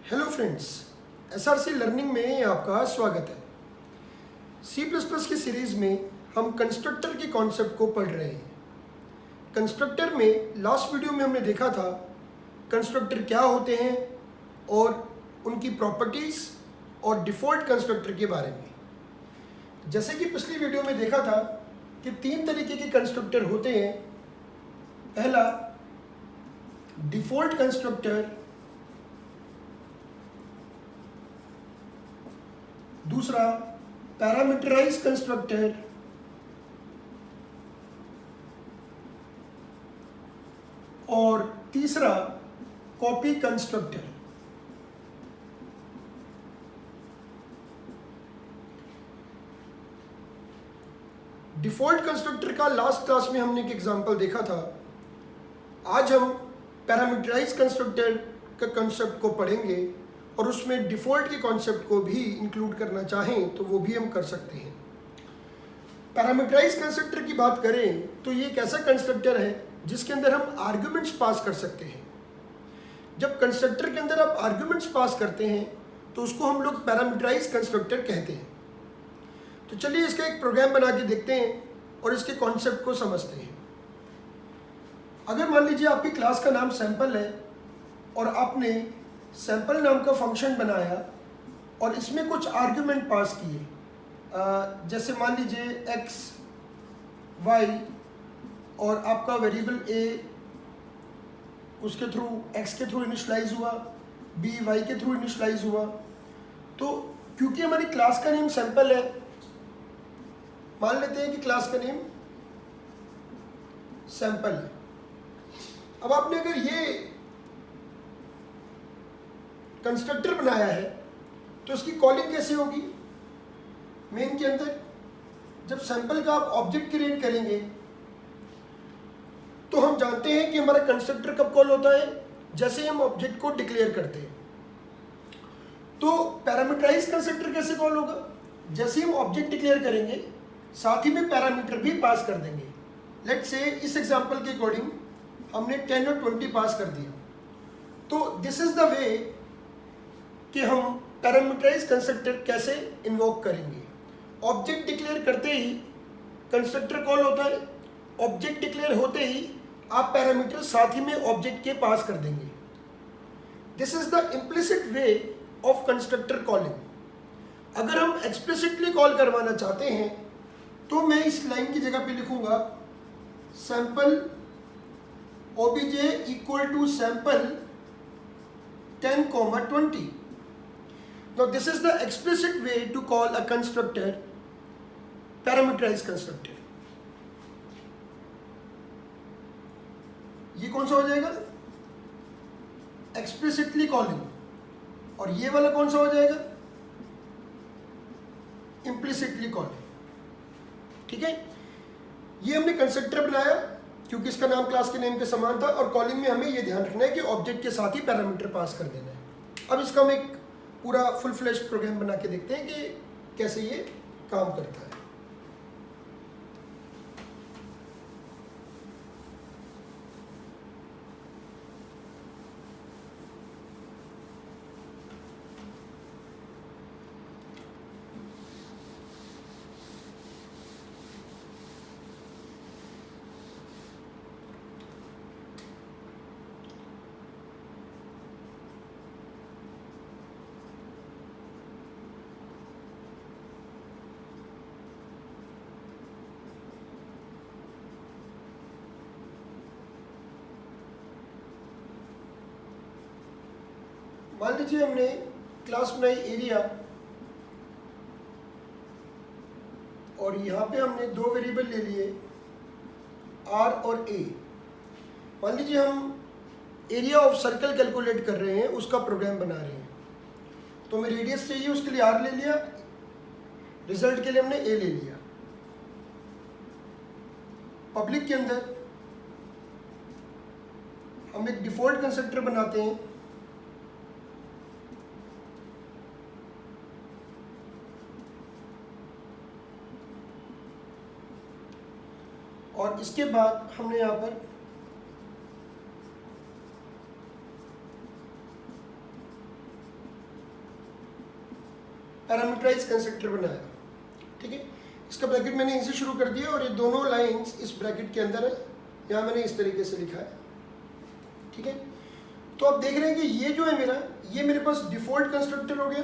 Hello friends, SRC learning में आपका स्वागत है। सी प्लस प्लस की सीरीज़ में हम कंस्ट्रक्टर के कॉन्सेप्ट को पढ़ रहे हैं। कंस्ट्रक्टर में लास्ट वीडियो में हमने देखा था कंस्ट्रक्टर क्या होते हैं और उनकी प्रॉपर्टीज़ और डिफ़ॉल्ट कंस्ट्रक्टर के बारे में। जैसे कि पिछली वीडियो में देखा था कि 3 तरीके के कंस्ट्रक्टर होते हैं। पहला डिफ़ॉल्ट कंस्ट्रक्टर, दूसरा पैरामीटराइज कंस्ट्रक्टर और तीसरा कॉपी कंस्ट्रक्टर। डिफ़ॉल्ट कंस्ट्रक्टर का लास्ट क्लास में हमने एक एग्जांपल देखा था। आज हम पैरामीटराइज कंस्ट्रक्टर का कंसेप्ट को पढ़ेंगे और उसमें डिफ़ॉल्ट के कॉन्सेप्ट को भी इंक्लूड करना चाहें तो वो भी हम कर सकते हैं। पैरामीटराइज कंस्ट्रक्टर की बात करें तो ये एक ऐसा कंस्ट्रक्टर है जिसके अंदर हम आर्ग्यूमेंट्स पास कर सकते हैं। जब कंस्ट्रक्टर के अंदर आप आर्ग्यूमेंट्स पास करते हैं तो उसको हम लोग पैरामीटराइज कंस्ट्रक्टर कहते हैं। तो चलिए इसका एक प्रोग्राम बना के देखते हैं और इसके कॉन्सेप्ट को समझते हैं। अगर मान लीजिए आपकी क्लास का नाम सैंपल है और आपने सैंपल नाम का फंक्शन बनाया और इसमें कुछ आर्ग्यूमेंट पास किए, जैसे मान लीजिए x, y और आपका वेरिएबल a उसके थ्रू x के थ्रू इनिशलाइज हुआ, b y के थ्रू इनिशलाइज हुआ। तो क्योंकि हमारी क्लास का नेम सैंपल है, मान लेते हैं कि क्लास का नेम सैंपल है। अब आपने अगर ये कंस्ट्रक्टर बनाया है तो इसकी कॉलिंग कैसे होगी? मेन के अंदर जब सैंपल का आप ऑब्जेक्ट क्रिएट करेंगे तो हम जानते हैं कि हमारा कंस्ट्रक्टर कब कॉल होता है, जैसे ही हम ऑब्जेक्ट को डिक्लेयर करते हैं। तो पैरामीटराइज कंस्ट्रक्टर कैसे कॉल होगा? जैसे ही हम ऑब्जेक्ट डिक्लेयर करेंगे साथ ही में पैरामीटर भी पास कर देंगे। लेट्स से इस एग्जांपल के अकॉर्डिंग हमने 10 और 20 पास कर दिया। तो दिस इज द वे कि हम पैरामीटराइज कंस्ट्रक्टर कैसे इन्वोक करेंगे। ऑब्जेक्ट डिक्लेयर करते ही कंस्ट्रक्टर कॉल होता है, ऑब्जेक्ट डिक्लेयर होते ही आप पैरामीटर साथ ही में ऑब्जेक्ट के पास कर देंगे। This is the implicit way of constructor calling. अगर हम एक्सप्लिसिटली कॉल करवाना चाहते हैं तो मैं इस लाइन की जगह पे लिखूंगा sample obj equal to sample 10, 20। Now this is the explicit way to call a constructor parameterized constructor. ये कौन सा हो जाएगा? Explicitly calling। और ये वाला कौन सा हो जाएगा? Implicitly calling। ठीक है, ये हमने कंस्ट्रक्टर बनाया क्योंकि इसका नाम क्लास के नेम के समान था और कॉलिंग में हमें ये ध्यान रखना है कि ऑब्जेक्ट के साथ ही पैरामीटर पास कर देना है। अब इसका हम एक पूरा फुल फ्लैश प्रोग्राम बना के देखते हैं कि कैसे ये काम करता है। मान लीजिए हमने क्लास बनाई एरिया और यहाँ पे हमने 2 वेरिएबल ले लिए r और a। मान लीजिए हम एरिया ऑफ सर्कल कैलकुलेट कर रहे हैं, उसका प्रोग्राम बना रहे हैं। तो हमें रेडियस चाहिए, उसके लिए r ले लिया, रिजल्ट के लिए हमने a ले लिया। पब्लिक के अंदर हम एक डिफ़ॉल्ट कंस्ट्रक्टर बनाते हैं और इसके बाद हमने यहाँ पर पैरामीटराइज कंस्ट्रक्टर बनाया, ठीक है। इसका ब्रैकेट मैंने इनसे शुरू कर दिया और ये दोनों लाइंस इस ब्रैकेट के अंदर है, यहाँ मैंने इस तरीके से लिखा है, ठीक है। तो आप देख रहे हैं कि ये जो है मेरा, ये मेरे पास डिफॉल्ट कंस्ट्रक्टर हो गया,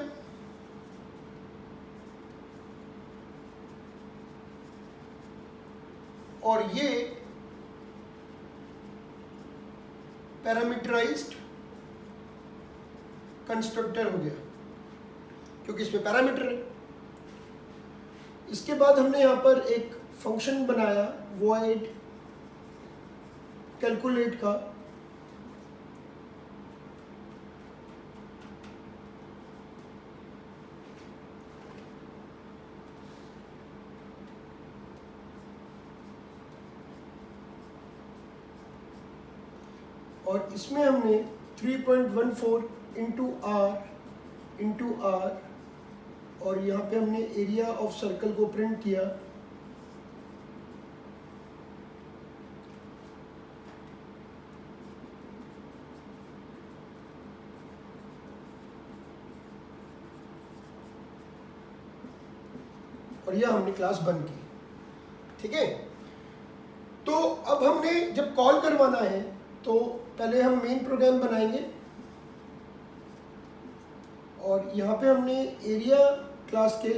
और ये पैरामीटराइज्ड कंस्ट्रक्टर हो गया क्योंकि इसमें पैरामीटर है। इसके बाद हमने यहाँ पर एक फंक्शन बनाया void कैलकुलेट का, और इसमें हमने 3.14 इंटू आर और यहाँ पे हमने एरिया ऑफ सर्कल को प्रिंट किया, और यह हमने क्लास बंद की, ठीक है। तो अब हमने जब कॉल करवाना है तो पहले हम मेन प्रोग्राम बनाएंगे, और यहाँ पे हमने एरिया क्लास के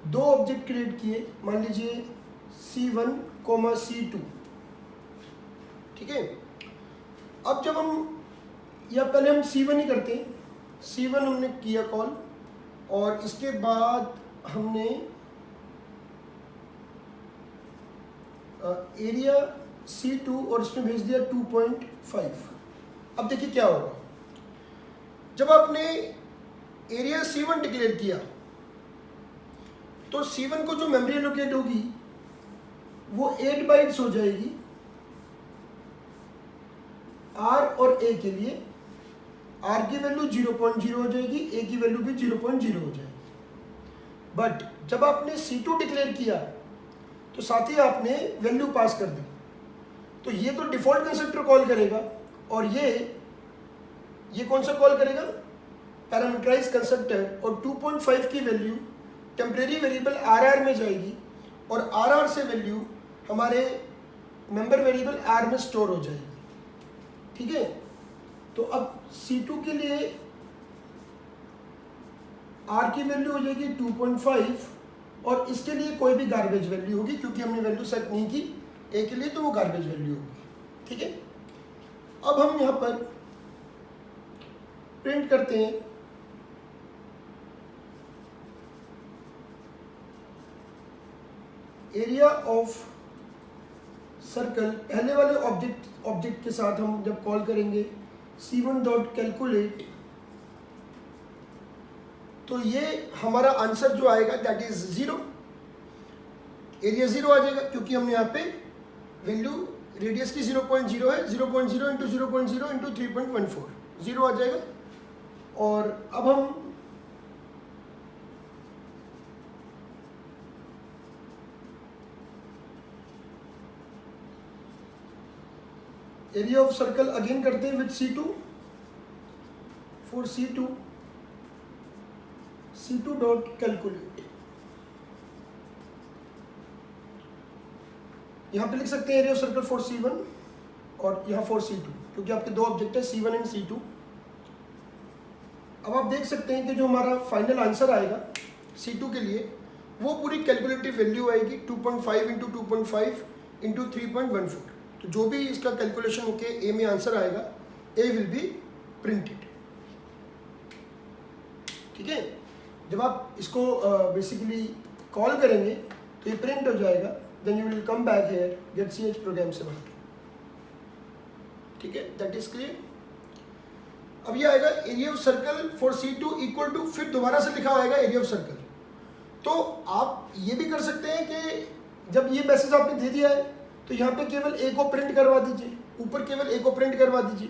दो ऑब्जेक्ट क्रिएट किए, मान लीजिए C1, C2, ठीक है। अब जब हम, या पहले हम C1 ही करते हैं, C1 हमने किया कॉल, और इसके बाद हमने एरिया C2 और इसमें भेज दिया 2.5। अब देखिए क्या होगा, जब आपने एरिया C1 डिक्लेयर किया तो C1 को जो मेमोरी एलोकेट होगी वो 8 बाइट्स हो जाएगी R और A के लिए। R की वैल्यू 0.0 हो जाएगी, A की वैल्यू भी 0.0 हो जाएगी। बट जब आपने C2 डिक्लेयर किया तो साथ ही आपने वैल्यू पास कर दी, तो ये तो डिफॉल्ट कंस्ट्रक्टर कॉल करेगा, और ये कौन सा कॉल करेगा, पैरामीटराइज कंस्ट्रक्टर, और 2.5 की वैल्यू टेम्परेरी वेरिएबल RR में जाएगी, और RR से वैल्यू हमारे मेंबर वेरिएबल R में स्टोर हो जाएगी, ठीक है। तो अब C2 के लिए R की वैल्यू हो जाएगी 2.5, और इसके लिए कोई भी गार्बेज वैल्यू होगी क्योंकि हमने वैल्यू सेट नहीं की A के लिए, तो वो गार्बेज वैल्यू होगी, ठीक है। अब हम यहाँ पर प्रिंट करते हैं एरिया ऑफ सर्कल, पहले वाले ऑब्जेक्ट के साथ हम जब कॉल करेंगे C1 डॉट कैलकुलेट, तो ये हमारा आंसर जो आएगा दैट इज 0, एरिया 0 आ जाएगा क्योंकि हमने यहाँ पे वैल्यू रेडियस की 0.0 है, 0.0 इंटू 0.0 इंटू 3.14, 0 आ जाएगा। और अब हम एरिया ऑफ सर्कल अगेन करते हैं with C2, for C2 dot calculate. यहाँ पे लिख सकते हैं area of circle for C1 और यहाँ फॉर C2, क्योंकि आपके दो ऑब्जेक्ट है C1 एंड C2। अब आप देख सकते हैं कि जो हमारा फाइनल आंसर आएगा C2 के लिए वो पूरी कैलकुलेटिव वैल्यू आएगी 2.5 इंटू 2.5 इंटू 3.14। तो जो भी इसका कैलकुलेशन होके A में आंसर आएगा A विल बी प्रिंटेड, ठीक है। जब आप इसको बेसिकली कॉल करेंगे तो ये प्रिंट हो जाएगा, then you will come back here get ch program से बाहर, ठीक है, दैट इज क्लियर। अब ये आएगा area of circle for C2 equal to, फिर दोबारा से लिखा आएगा एरिया ऑफ सर्कल। तो आप ये भी कर सकते हैं कि जब ये मैसेज आपने दे दिया है तो यहाँ पे केवल A को प्रिंट करवा दीजिए, ऊपर केवल A को प्रिंट करवा दीजिए,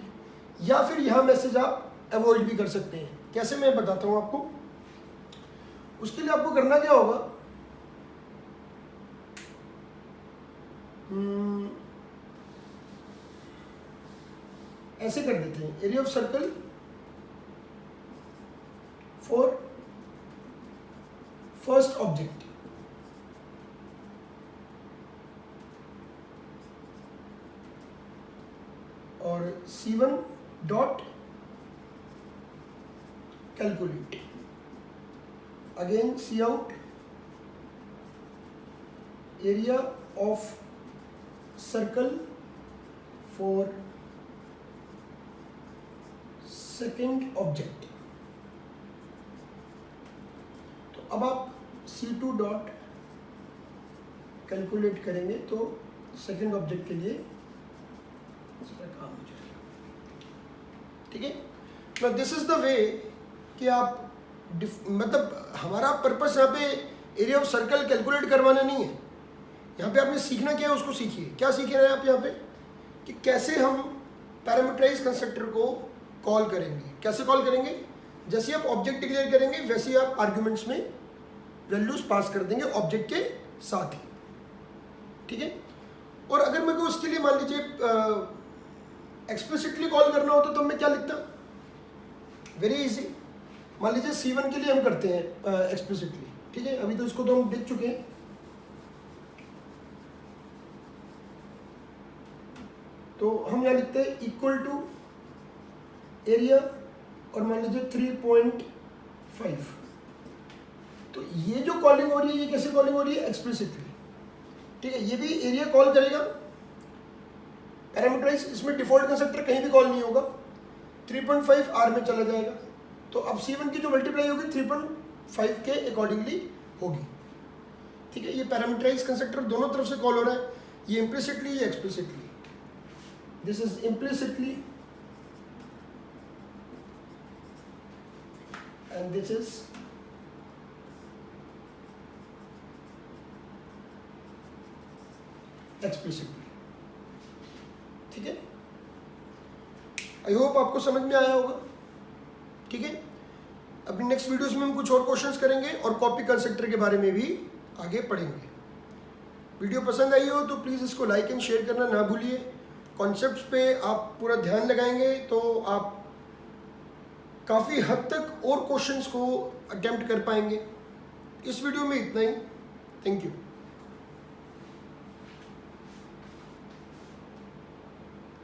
या फिर यहाँ मैसेज आप अवॉइड भी कर सकते हैं। कैसे, मैं बताता हूँ आपको। उसके लिए आपको करना क्या होगा, ऐसे कर देते हैं, area of circle for first object, और C1 dot calculate, again C out area of circle for second object. तो अब आप C2 डॉट कैलकुलेट करेंगे तो सेकेंड ऑब्जेक्ट के लिए काम हो जाएगा। ठीक है, तो दिस इज द वे कि आप मतलब हमारा पर्पस यहाँ पे एरिया ऑफ सर्कल कैलकुलेट करवाना नहीं है। यहाँ पे आपने सीखना क्या है उसको सीखिए। क्या सीख रहे हैं आप यहाँ पे कि कैसे हम पैरामीटराइज कंस्ट्रक्टर को कॉल करेंगे। कैसे कॉल करेंगे? जैसे आप ऑब्जेक्ट डिक्लेयर करेंगे वैसे ही आप आर्ग्यूमेंट्स में वैल्यूज पास कर देंगे ऑब्जेक्ट के साथ ही। ठीक है, और अगर मेरे को उसके लिए मान लीजिए एक्सप्लिसिटली कॉल करना होता तो मैं क्या लिखता? Very easy. मान लीजिए C1 के लिए हम करते हैं एक्सप्लिसिटली। ठीक है, अभी तो इसको तो हम देख चुके हैं। तो हम यहाँ लिखते हैं इक्वल टू एरिया और मान लीजिए 3.5। तो ये जो कॉलिंग हो रही है ये कैसे कॉलिंग हो रही है? एक्सप्लिसिटली। ठीक है, ये भी एरिया कॉल करेगा पैरामीटराइज, इसमें डिफॉल्ट कंस्ट्रक्टर कहीं भी कॉल नहीं होगा। 3.5 R में चला जाएगा। तो अब C1 की जो मल्टीप्लाई होगी 3.5 के अकॉर्डिंगली होगी। ठीक है, ये पैरामीटराइज कंस्ट्रक्टर दोनों तरफ से कॉल हो रहा है, ये इम्प्लिसिटली ये explicitly. This is implicitly and this is explicitly. ठीक है, आई होप आपको समझ में आया होगा। ठीक है, अपनी नेक्स्ट वीडियोस में हम कुछ और क्वेश्चंस करेंगे और कॉपी कंस्ट्रक्टर के बारे में भी आगे पढ़ेंगे। वीडियो पसंद आई हो तो प्लीज़ इसको लाइक एंड शेयर करना ना भूलिए। कॉन्सेप्ट्स पे आप पूरा ध्यान लगाएंगे तो आप काफ़ी हद तक और क्वेश्चंस को अटेम्प्ट कर पाएंगे। इस वीडियो में इतना ही। Thank you.